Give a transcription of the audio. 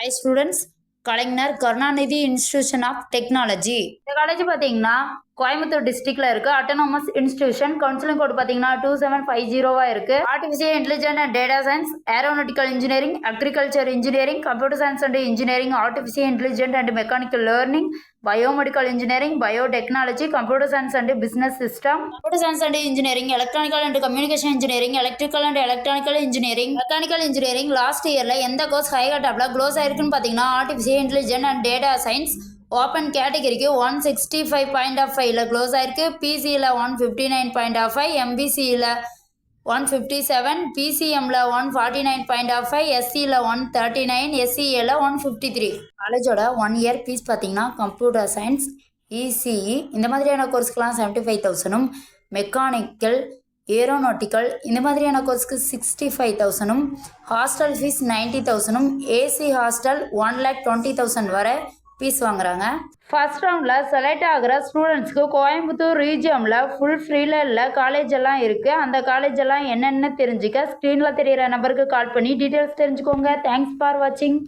Hi students, Kalaignar Karunanidhi institution of technology. இந்த college பார்த்தீங்கன்னா கோயம்புத்தூர் டிஸ்ட்ரிக்ட்ல இருக்கு. Autonomous institution. கவுன்சிலிங் கோட் பார்த்தீங்கன்னா 2750 இருக்கு. Artificial intelligence and data science, aeronautical engineering, agriculture engineering, computer science and engineering, artificial intelligence and mechanical learning, biomedical engineering, biotechnology, computer science and business system, computer science and engineering, electronical and communication engineering, electrical and electronical engineering, mechanical engineering. Last இயர்ல எந்த course higher டாப்ல close ஆயிருக்குன்னு பார்த்தீங்கன்னா artificial intelligence and data science. Open கேட்டகரிக்கு 165.5 close ஆயிருக்கு. பிசியில் 159.5, எம்பிசியில் 157, பிசிஎம்ல 149.5, எஸ்சியில் 139, எஸ்சிஏல 153. காலேஜோட 1 year fees பார்த்தீங்கன்னா கம்ப்யூட்டர் சயின்ஸ், இசிஇ இந்த மாதிரியான கோர்ஸ்க்கெலாம் 75,000, மெக்கானிக்கல், ஏரோநாட்டிக்கல் இந்த மாதிரியான கோர்ஸ்க்கு 65,000, ஹாஸ்டல் ஃபீஸ் 90,000, ஏசி ஹாஸ்டல் 1,20,000 வரை ஃபீஸ் வாங்குறாங்க. ஃபர்ஸ்ட் ரவுண்டில் செலக்ட் ஆகிற ஸ்டூடெண்ட்ஸ்க்கு கோயம்புத்தூர் ரீஜியமில் ஃபுல் ஃப்ரீல இல்லை காலேஜ் எல்லாம் இருக்குது. அந்த காலேஜ் எல்லாம் என்னென்ன தெரிஞ்சுக்க ஸ்க்ரீனில் தெரிகிற நம்பருக்கு கால் பண்ணி டீட்டெயில்ஸ் தெரிஞ்சுக்கோங்க. தேங்க்ஸ் ஃபார் வாட்சிங்.